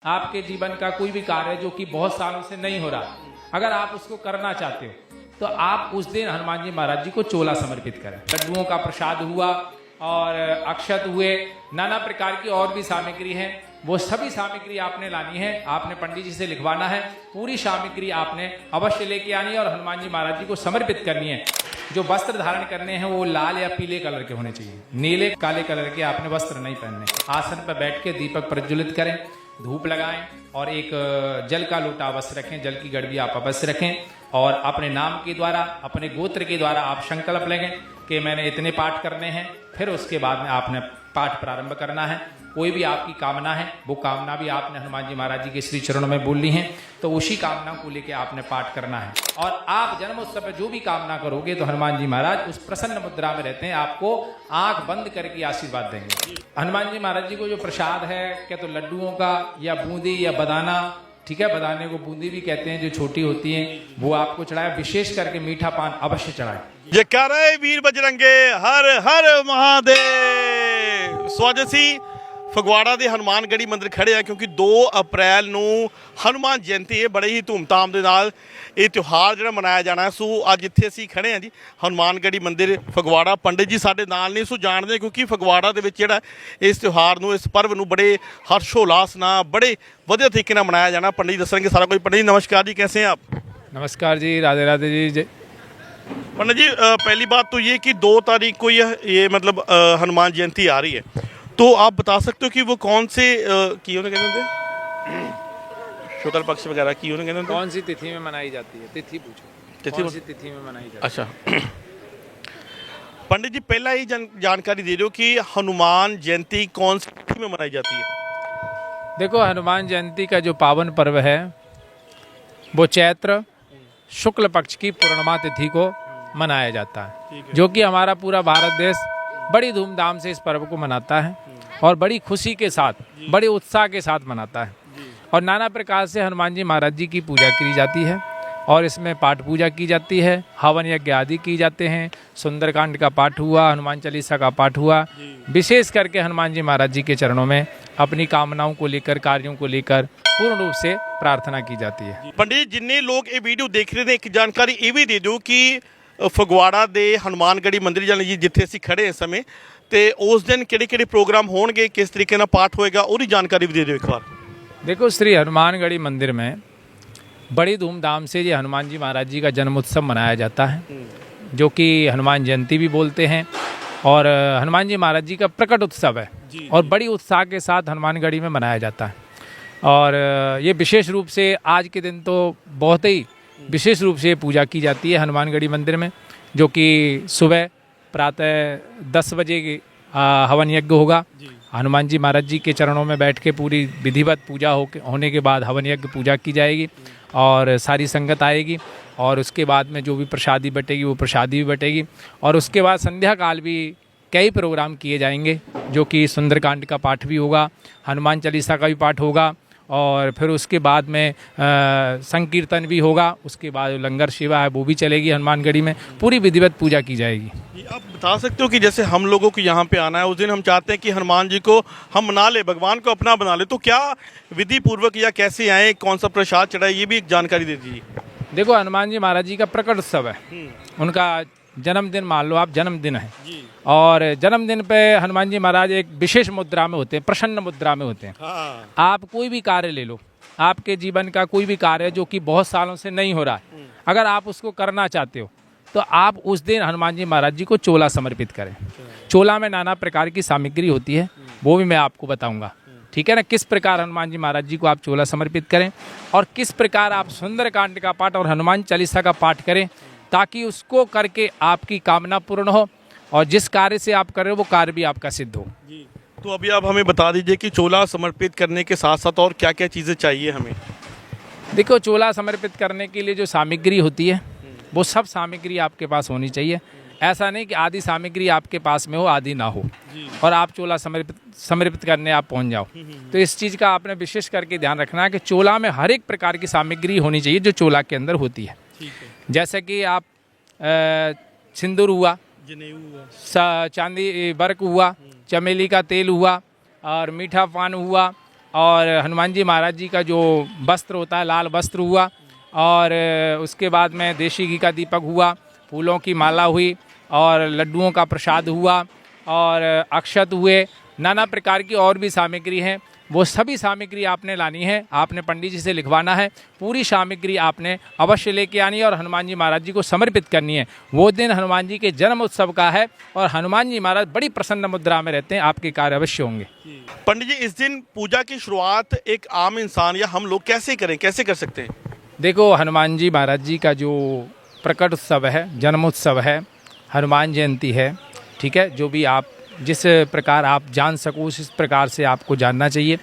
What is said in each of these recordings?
आपके जीवन का कोई भी कार्य जो कि बहुत सालों से नहीं हो रहा, अगर आप उसको करना चाहते हो तो आप उस दिन हनुमान जी महाराज जी को चोला समर्पित करें। लड्डुओं का प्रसाद हुआ और अक्षत हुए, नाना प्रकार की और भी सामग्री है, वो सभी सामग्री आपने लानी है। आपने पंडित जी से लिखवाना है, पूरी सामग्री आपने अवश्य लेके आनी है और हनुमान जी महाराज जी को समर्पित करनी है। जो वस्त्र धारण करने हैं वो लाल या पीले कलर के होने चाहिए, नीले काले कलर के आपने वस्त्र नहीं पहनने। आसन पर बैठ के दीपक प्रज्वलित करें, धूप लगाएं और एक जल का लोटा अवश्य रखें, जल की गड़बी आप अवश्य रखें और अपने नाम के द्वारा, अपने गोत्र के द्वारा आप संकल्प लेंगे कि मैंने इतने पाठ करने हैं। फिर उसके बाद में आपने पाठ प्रारंभ करना है। कोई भी आपकी कामना है वो कामना भी आपने हनुमान जी महाराज जी के श्री चरणों में बोलनी है, तो उसी कामना को लेकर आपने पाठ करना है। और आप जन्मोत्सव में जो भी कामना करोगे तो हनुमान जी महाराज उस प्रसन्न मुद्रा में रहते हैं, आपको आंख बंद करके आशीर्वाद देंगे। हनुमान जी महाराज जी को जो प्रसाद है, क्या तो लड्डुओं का या बूंदी या बदाना, ठीक है, बदाने को बूंदी भी कहते हैं, जो छोटी होती है, वो आपको चढ़ाए। विशेष करके मीठा पान अवश्य चढ़ाए। जयकारा वीर बजरंगे, हर हर महादेव। स्वाजसी ਫਗਵਾੜਾ ਦੇ ਹਨੂਮਾਨਗੜ੍ਹੀ ਮੰਦਿਰ ਖੜੇ ਆ ਕਿਉਂਕਿ 2 ਅਪ੍ਰੈਲ ਨੂੰ ਹਨੂਮਾਨ ਜਯੰਤੀ ਹੈ। ਬੜੇ ਹੀ ਧੂਮਧਾਮ ਦੇ ਨਾਲ ਇਹ ਤਿਉਹਾਰ ਜਿਹੜਾ ਮਨਾਇਆ ਜਾਣਾ ਹੈ। ਸੋ ਅੱਜ ਇੱਥੇ ਅਸੀਂ ਖੜੇ ਆ ਜੀ ਹਨੂਮਾਨਗੜ੍ਹੀ ਮੰਦਿਰ ਫਗਵਾੜਾ। ਪੰਡਿਤ ਜੀ ਸਾਡੇ ਨਾਲ ਨੇ, ਸੋ ਜਾਣਦੇ ਕਿਉਂਕਿ ਫਗਵਾੜਾ ਦੇ ਵਿੱਚ ਜਿਹੜਾ ਇਸ ਤਿਉਹਾਰ ਨੂੰ, ਇਸ ਪਰਵ ਨੂੰ ਬੜੇ ਹਰਸ਼ੋਲਾਸ ਨਾਲ ਬੜੇ ਵਧੀਆ ਤਰੀਕੇ ਨਾਲ ਮਨਾਇਆ ਜਾਣਾ। ਪੰਡਿਤ ਜੀ ਦੱਸਣਗੇ ਸਾਰਾ कुछ। पंडित जी नमस्कार जी, कैसे हैं आप? नमस्कार जी, राधे राधे जी। पंडित जी पहली बात तो ये कि 2 तारीख को ये मतलब हनुमान जयंती आ रही है, तो आप बता सकते हो कि वो कौन से की होने कहते थे, शुक्ल पक्ष वगैरह की होने कहते थे, कौन सी तिथि में मनाई जाती है? तिथि पूछो, तिथि कौन सी तिथि में मनाई जाती है? अच्छा पंडित जी पहला ही जानकारी दे दो कि हनुमान जयंती कौन सी तिथि में मनाई जाती है? देखो, हनुमान जयंती का जो पावन पर्व है वो चैत्र शुक्ल पक्ष की पूर्णिमा तिथि को मनाया जाता है, जो कि हमारा पूरा भारत देश बड़ी धूमधाम से इस पर्व को मनाता है और बड़ी खुशी के साथ, बड़े उत्साह के साथ मनाता है। और नाना प्रकार से हनुमान जी महाराज जी की पूजा की जाती है और इसमें पाठ पूजा की जाती है, हवन यज्ञ आदि की जाते हैं। सुंदरकांड का पाठ हुआ, हनुमान चालीसा का पाठ हुआ। विशेष करके हनुमान जी महाराज जी के चरणों में अपनी कामनाओं को लेकर, कार्यों को लेकर पूर्ण रूप से प्रार्थना की जाती है। पंडित जी जिन्ने लोग ये वीडियो देख रहे हैं, एक जानकारी ये भी दे दो कि ਫਗਵਾੜਾ ਦੇ ਹਨੂਮਾਨਗੜ੍ਹੀ ਮੰਦਿਰ ਜਾਨੀ ਜੀ ਜਿੱਥੇ ਅਸੀਂ ਖੜੇ ਇਸ ਸਮੇਂ, ਤੇ ਉਸ ਦਿਨ ਕਿਹੜੇ प्रोग्राम होंगे, किस तरीके ਨਾਲ पाठ होएगा, ਉਹਦੀ जानकारी भी दे दो एक बार। देखो, श्री हनुमानगढ़ी मंदिर में बड़ी धूमधाम से ये हनुमान जी महाराज जी का जन्म उत्सव मनाया जाता है, जो कि हनुमान जयंती भी बोलते हैं और हनुमान जी महाराज जी का प्रकट उत्सव है और बड़ी उत्साह के साथ हनुमानगढ़ी में मनाया जाता है। और ये विशेष रूप से आज के दिन तो बहुत ही विशेष रूप से पूजा की जाती है हनुमानगढ़ी मंदिर में, जो कि सुबह प्रातः 10 बजे हवन यज्ञ होगा। हनुमान जी महाराज जी के चरणों में बैठ के पूरी विधिवत पूजा होने के बाद हवन यज्ञ पूजा की जाएगी और सारी संगत आएगी और उसके बाद में जो भी प्रसादी बटेगी वो प्रसादी भी बटेगी। और उसके बाद संध्या काल भी कई प्रोग्राम किए जाएंगे, जो कि सुंदरकांड का पाठ भी होगा, हनुमान चालीसा का भी पाठ होगा और फिर उसके बाद में संकीर्तन भी होगा। उसके बाद लंगर सेवा है वो भी चलेगी हनुमानगढ़ी में, पूरी विधिवत पूजा की जाएगी। आप बता सकते हो कि जैसे हम लोगों को यहाँ पे आना है, उस दिन हम चाहते हैं कि हनुमान जी को हम मना ले, भगवान को अपना बना ले, तो क्या विधि पूर्वक या कैसे आए, कौन सा प्रसाद चढ़ाए, ये भी एक जानकारी दे दीजिए। देखो, हनुमान जी महाराज जी का प्रकट उत्सव है, उनका जन्मदिन मान लो आप, जन्मदिन है और जन्मदिन पे हनुमान जी महाराज एक विशेष मुद्रा में होते हैं, प्रसन्न मुद्रा में होते हैं। आप कोई भी कार्य ले लो, आपके जीवन का कोई भी कार्य जो कि बहुत सालों से नहीं हो रहा है, अगर आप उसको करना चाहते हो तो आप उस दिन हनुमान जी महाराज जी को चोला समर्पित करें। चोला में नाना प्रकार की सामग्री होती है, वो भी मैं आपको बताऊंगा, ठीक है ना, किस प्रकार हनुमान जी महाराज जी को आप चोला समर्पित करें और किस प्रकार आप सुंदरकांड का पाठ और हनुमान चालीसा का पाठ करें, ताकि उसको करके आपकी कामना पूर्ण हो और जिस कार्य से आप कर रहे हो वो कार्य भी आपका सिद्ध हो। जी, तो अभी आप हमें बता दीजिए कि चोला समर्पित करने के साथ साथ और क्या क्या चीज़ें चाहिए हमें? देखो, चोला समर्पित करने के लिए जो सामग्री होती है वो सब सामग्री आपके पास होनी चाहिए। ऐसा नहीं कि आधी सामग्री आपके पास में हो, आधी ना हो और आप चोला समर्पित करने आप पहुंच जाओ। तो इस चीज़ का आपने विशेष करके ध्यान रखना है कि चोला में हर एक प्रकार की सामग्री होनी चाहिए जो चोला के अंदर होती है। जैसे कि आप सिंदूर हुआ, चांदी वर्क हुआ, चमेली का तेल हुआ और मीठा पान हुआ और हनुमान जी महाराज जी का जो वस्त्र होता है लाल वस्त्र हुआ, और उसके बाद में देशी घी का दीपक हुआ, फूलों की माला हुई, और लड्डुओं का प्रसाद हुआ, और अक्षत हुए, नाना प्रकार की और भी सामग्री हैं। वो सभी सामग्री आपने लानी है, आपने पंडित जी से लिखवाना है, पूरी सामग्री आपने अवश्य लेके आनी है और हनुमान जी महाराज जी को समर्पित करनी है। वो दिन हनुमान जी के जन्म उत्सव का है और हनुमान जी महाराज बड़ी प्रसन्न मुद्रा में रहते हैं, आपके कार्य अवश्य होंगे। पंडित जी, इस दिन पूजा की शुरुआत एक आम इंसान या हम लोग कैसे करें, कैसे कर सकते हैं? देखो, हनुमान जी महाराज जी का जो प्रकट उत्सव है, जन्मोत्सव है, हनुमान जयंती है, ठीक है, जो भी आप जिस प्रकार आप जान सको उस प्रकार से आपको जानना चाहिए।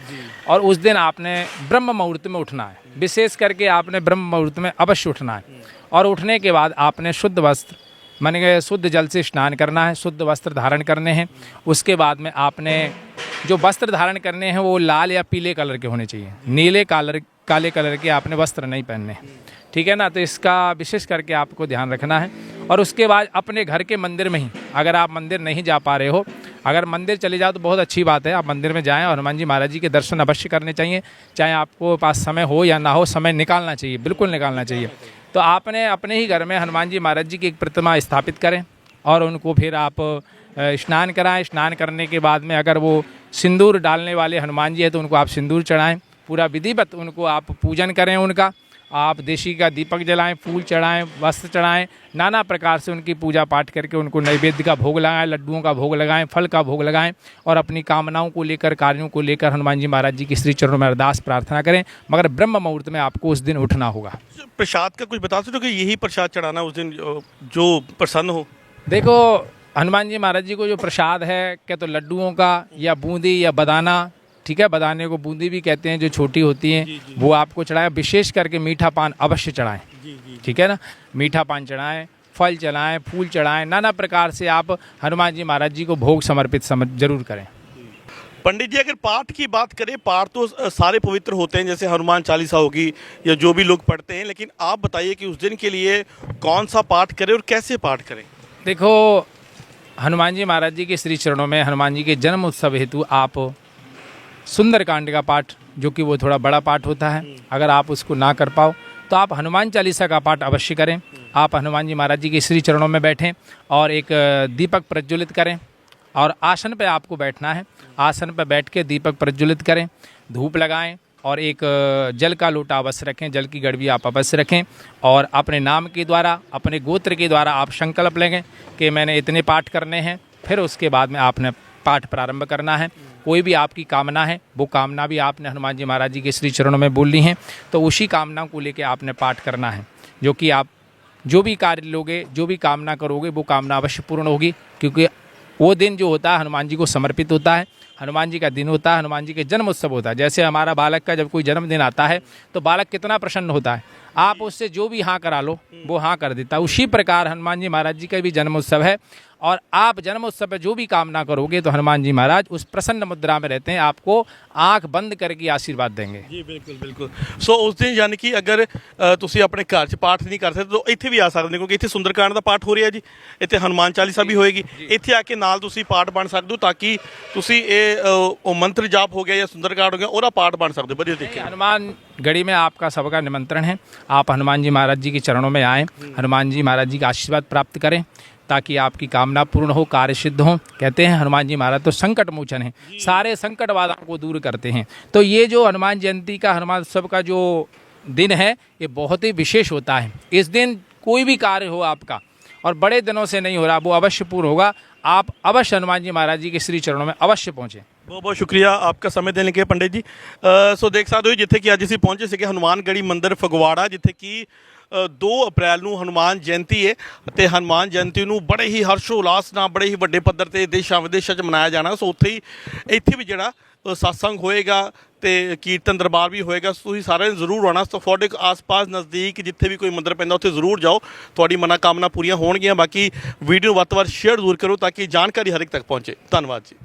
और उस दिन आपने ब्रह्म मुहूर्त में उठना है, विशेष करके आपने ब्रह्म मुहूर्त में अवश्य उठना है। और उठने के बाद आपने शुद्ध वस्त्र माने के शुद्ध जल से स्नान करना है, शुद्ध वस्त्र धारण करने हैं। उसके बाद में आपने जो वस्त्र धारण करने हैं वो लाल या पीले कलर के होने चाहिए, नीले काले कलर के आपने वस्त्र नहीं पहनने हैं, ठीक है ना। तो इसका विशेष करके आपको ध्यान रखना है। और उसके बाद अपने घर के मंदिर में ही, अगर आप मंदिर नहीं जा पा रहे हो, अगर मंदिर चले जाओ तो बहुत अच्छी बात है, आप मंदिर में जाएं और हनुमान जी महाराज जी के दर्शन अवश्य करने चाहिए। चाहे आपको पास समय हो या ना हो, समय निकालना चाहिए, बिल्कुल निकालना चाहिए। तो आपने अपने ही घर में हनुमान जी महाराज जी की एक प्रतिमा स्थापित करें और उनको फिर आप स्नान कराएं। स्नान करने के बाद में अगर वो सिंदूर डालने वाले हनुमान जी है तो उनको आप सिंदूर चढ़ाएं, पूरा विधिवत उनको आप पूजन करें, उनका आप देशी का दीपक जलाएं, फूल चढ़ाएं, वस्त्र चढ़ाएं, नाना प्रकार से उनकी पूजा पाठ करके उनको नैवेद्य का भोग लगाएं, लड्डुओं का भोग लगाएं, फल का भोग लगाएं और अपनी कामनाओं को लेकर, कार्यों को लेकर हनुमान जी महाराज जी के श्री चरणों में अरदास प्रार्थना करें। मगर ब्रह्म मुहूर्त में आपको उस दिन उठना होगा। प्रसाद का कुछ बता सकते हो कि यही प्रसाद चढ़ाना उस दिन जो प्रसन्न हो? देखो, हनुमान जी महाराज जी को जो प्रसाद है, क्या तो लड्डुओं का या बूंदी या बदाना, ठीक है, बदाने को बूंदी भी कहते हैं, जो छोटी होती हैं, वो आपको चढ़ाएं। विशेष करके मीठा पान अवश्य चढ़ाएं, ठीक है ना, मीठा पान चढ़ाएं, फल चढ़ाएं, फूल चढ़ाएं, नाना प्रकार से आप हनुमान जी महाराज जी को भोग समर्पित जरूर करें। पंडित जी, अगर पाठ की बात करें, पाठ तो सारे पवित्र होते हैं, जैसे हनुमान चालीसा होगी या जो भी लोग पढ़ते हैं, लेकिन आप बताइए कि उस दिन के लिए कौन सा पाठ करें और कैसे पाठ करें? देखो, हनुमान जी महाराज जी के श्री चरणों में हनुमान जी के जन्म उत्सव हेतु आप सुंदरकांड का पाठ, जो कि वो थोड़ा बड़ा पाठ होता है, अगर आप उसको ना कर पाओ तो आप हनुमान चालीसा का पाठ अवश्य करें। आप हनुमान जी महाराज जी के श्री चरणों में बैठें और एक दीपक प्रज्वलित करें और आसन पे आपको बैठना है। आसन पे बैठ के दीपक प्रज्वलित करें, धूप लगाएं और एक जल का लोटा अवश्य रखें, जल की गड़वी आप अवश्य रखें और अपने नाम के द्वारा, अपने गोत्र के द्वारा आप संकल्प लेंगे कि मैंने इतने पाठ करने हैं। फिर उसके बाद में आपने पाठ प्रारंभ करना है। कोई भी आपकी कामना है, वो कामना भी आपने हनुमान जी महाराज जी के श्री चरणों में बोलनी है, तो उसी कामना को लेके आपने पाठ करना है। जो कि आप जो भी कार्य लोगे, जो भी कामना करोगे, वो कामना अवश्य पूर्ण होगी, क्योंकि वो दिन जो होता है हनुमान जी को समर्पित होता है। हनुमान जी का दिन होता है, हनुमान जी के जन्म उत्सव होता है। जैसे हमारा बालक का जब कोई जन्मदिन आता है तो बालक कितना प्रसन्न होता है, आप उससे जो भी हाँ करा लो वो हाँ कर देता है। उसी प्रकार हनुमान जी महाराज जी का भी जन्म उत्सव है और आप जन्म उत्सव में जो भी कामना करोगे तो हनुमान जी महाराज उस प्रसन्न मुद्रा में रहते हैं, आपको आंख बंद करके आशीर्वाद देंगे। जी बिल्कुल बिल्कुल। सो उस दिन यानी कि अगर ਤੁਸੀਂ ਆਪਣੇ ਘਰ 'ਚ ਪਾਠ ਨਹੀਂ ਕਰ ਸਕਦੇ ਤਾਂ ਇੱਥੇ ਵੀ ਆ ਸਕਦੇ, ਕਿਉਂਕਿ ਇੱਥੇ ਸੁੰਦਰਕਾਂਡ ਦਾ ਪਾਠ ਹੋ ਰਿਹਾ ਜੀ, ਇੱਥੇ ਹਨੂਮਾਨ ਚਾਲੀਸਾ ਵੀ ਹੋਏਗੀ, ਇੱਥੇ ਆ ਕੇ ਨਾਲ ਤੁਸੀਂ ਪਾਠ ਬਣ ਸਕਦੇ ਹੋ, ਤਾਂ ਕਿ ਤੁਸੀਂ ਇਹ ਉਹ ਮੰਤਰ ਜਾਪ ਹੋ ਗਿਆ ਜਾਂ ਸੁੰਦਰਕਾਂਡ ਹੋ ਗਿਆ ਉਹਦਾ ਪਾਠ ਬਣ ਸਕਦੇ ਹੋ ਵਧੀਆ ਤਰੀਕੇ ਨਾਲ। हनुमान गढ़ी में आपका सबका निमंत्रण है, आप हनुमान जी महाराज जी के चरणों में आएँ, हनुमान जी महाराज जी का आशीर्वाद प्राप्त करें ताकि आपकी कामना पूर्ण हो, कार्य सिद्ध हो। कहते हैं हनुमान जी महाराज तो संकट मोचन है, सारे संकट बाधाओं को दूर करते हैं। तो ये जो हनुमान जयंती का, हनुमान उत्सव का जो दिन है, ये बहुत ही विशेष होता है। इस दिन कोई भी कार्य हो आपका और बड़े दिनों से नहीं हो रहा, वो अवश्य पूर्ण होगा। आप अवश्य हनुमान जी महाराज जी के श्री चरणों में अवश्य पहुँचें। ਬਹੁਤ ਬਹੁਤ ਸ਼ੁਕਰੀਆ ਆਪਕਾ ਸਮੇਂ ਦੇਣ ਲਈ ਪੰਡਿਤ ਜੀ। ਸੋ ਦੇਖ ਸਕਦੇ ਹੋ ਜਿੱਥੇ ਕਿ ਅੱਜ ਅਸੀਂ ਪਹੁੰਚੇ ਸੀਗੇ ਹਨੂਮਾਨਗੜ੍ਹੀ ਮੰਦਿਰ ਫਗਵਾੜਾ, ਜਿੱਥੇ ਕਿ 2 ਅਪ੍ਰੈਲ ਨੂੰ ਹਨੂਮਾਨ ਜਯੰਤੀ ਹੈ ਅਤੇ ਹਨੂਮਾਨ ਜਯੰਤੀ ਨੂੰ ਬੜੇ ਹੀ ਹਰਸ਼ੋ ਉਲਾਸ ਨਾਲ, ਬੜੇ ਹੀ ਵੱਡੇ ਪੱਧਰ 'ਤੇ ਦੇਸ਼ਾਂ ਵਿਦੇਸ਼ਾਂ 'ਚ ਮਨਾਇਆ ਜਾਣਾ। ਸੋ ਉੱਥੇ ਹੀ ਇੱਥੇ ਵੀ ਜਿਹੜਾ ਸਤਸੰਗ ਹੋਏਗਾ ਤੇ ਕੀਰਤਨ ਦਰਬਾਰ ਵੀ ਹੋਏਗਾ। ਤੁਸੀਂ ਸਾਰਿਆਂ ਨੇ ਜ਼ਰੂਰ ਆਉਣਾ। ਸੋ ਤੁਹਾਡੇ ਆਸ-ਪਾਸ ਨਜ਼ਦੀਕ ਜਿੱਥੇ ਵੀ ਕੋਈ ਮੰਦਿਰ ਪੈਂਦਾ ਉੱਥੇ ਜ਼ਰੂਰ ਜਾਓ, ਤੁਹਾਡੀ ਮਨੋਕਾਮਨਾ ਪੂਰੀਆਂ ਹੋਣਗੀਆਂ। ਬਾਕੀ ਵੀਡੀਓ ਵੱਧ ਤੋਂ ਵੱਧ ਸ਼ੇਅਰ ਜ਼ਰੂਰ ਕਰੋ ਤਾਂ ਕਿ ਜਾਣਕਾਰੀ ਹਰ ਇੱਕ ਤੱਕ ਪਹੁੰਚੇ। ਧੰਨਵਾਦ ਜੀ।